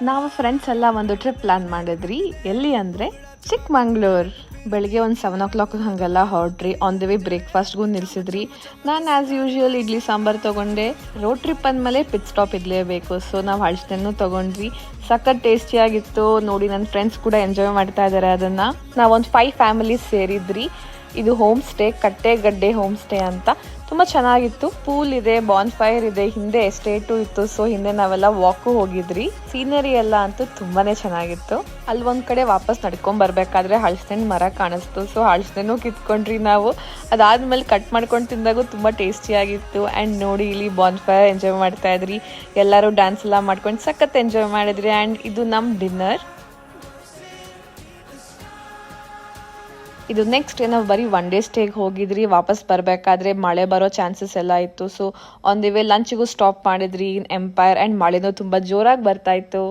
ನಾವು ಫ್ರೆಂಡ್ಸ್ ಎಲ್ಲ ಒಂದು ಟ್ರಿಪ್ ಪ್ಲಾನ್ ಮಾಡಿದ್ರಿ. ಎಲ್ಲಿ ಅಂದರೆ ಚಿಕ್ಕಮಂಗ್ಳೂರು. ಬೆಳಿಗ್ಗೆ ಒಂದು 7 o'clock ಹಾಗೆಲ್ಲ ಹೊರಟ್ರಿ. ಆನ್ ದ ವೇ ಬ್ರೇಕ್ಫಾಸ್ಟ್ಗೂ ನಿಲ್ಲಿಸಿದ್ರಿ. ನಾನು ಆ್ಯಸ್ ಯೂಶ್ವಲ್ ಇಡ್ಲಿ ಸಾಂಬಾರು ತೊಗೊಂಡೆ. ರೋಡ್ ಟ್ರಿಪ್ ಅಂದಮೇಲೆ ಪಿಟ್ ಸ್ಟಾಪ್ ಇರಲೇಬೇಕು. ಸೊ ನಾವು ಹಳಸೆನೂ ತೊಗೊಂಡ್ವಿ. ಸಖತ್ ಟೇಸ್ಟಿಯಾಗಿತ್ತು. ನೋಡಿ ನನ್ನ ಫ್ರೆಂಡ್ಸ್ ಕೂಡ ಎಂಜಾಯ್ ಮಾಡ್ತಾ ಇದ್ದಾರೆ ಅದನ್ನು. ನಾವೊಂದು 5 ಫ್ಯಾಮಿಲೀಸ್ ಸೇರಿದ್ರಿ. ಇದು ಹೋಮ್ ಸ್ಟೇ, ಕಟ್ಟೆಗಡ್ಡೆ ಹೋಮ್ ಸ್ಟೇ ಅಂತ. ತುಂಬ ಚೆನ್ನಾಗಿತ್ತು. ಪೂಲ್ ಇದೆ, ಬಾನ್ ಫೈರ್ ಇದೆ, ಹಿಂದೆ ಎಸ್ಟೇಟು ಇತ್ತು. ಸೊ ಹಿಂದೆ ನಾವೆಲ್ಲ ವಾಕು ಹೋಗಿದ್ರಿ. ಸೀನರಿ ಎಲ್ಲ ಅಂತೂ ತುಂಬಾನೇ ಚೆನ್ನಾಗಿತ್ತು. ಅಲ್ಲಿ ಒಂದ್ ಕಡೆ ವಾಪಸ್ ನಡ್ಕೊಂಡ್ ಬರ್ಬೇಕಾದ್ರೆ ಹಳಸಿನ ಮರ ಕಾಣಿಸ್ತು. ಸೊ ಹಳಸಿನೂ ಕಿತ್ಕೊಂಡ್ರಿ ನಾವು. ಅದಾದ್ಮೇಲೆ ಕಟ್ ಮಾಡ್ಕೊಂಡು ತಿಂದಾಗೂ ತುಂಬಾ ಟೇಸ್ಟಿ ಆಗಿತ್ತು. ಅಂಡ್ ನೋಡಿ ಇಲ್ಲಿ ಬಾನ್ ಫೈರ್ ಎಂಜಾಯ್ ಮಾಡ್ತಾ ಇದ್ರಿ. ಎಲ್ಲರೂ ಡ್ಯಾನ್ಸ್ ಎಲ್ಲ ಮಾಡ್ಕೊಂಡು ಸಖತ್ ಎಂಜಾಯ್ ಮಾಡಿದ್ರಿ. ಅಂಡ್ ಇದು ನಮ್ ಡಿನ್ನರ್. ಇದು ನೆಕ್ಸ್ಟ್ ನಾವು ಬರೀ 1 day ಸ್ಟೇಗೆ ಹೋಗಿದ್ರಿ. ವಾಪಸ್ ಬರಬೇಕಾದ್ರೆ ಮಳೆ ಬರೋ ಚಾನ್ಸಸ್ ಎಲ್ಲ ಇತ್ತು. ಸೊ ಆನ್ ದಿ ವೇ ಲಂಚ್ಗೂ ಸ್ಟಾಪ್ ಮಾಡಿದ್ರಿ ಇನ್ ಎಂಪೈರ್. ಆ್ಯಂಡ್ ಮಳೆನೂ ತುಂಬ ಜೋರಾಗಿ ಬರ್ತಾ ಇತ್ತು.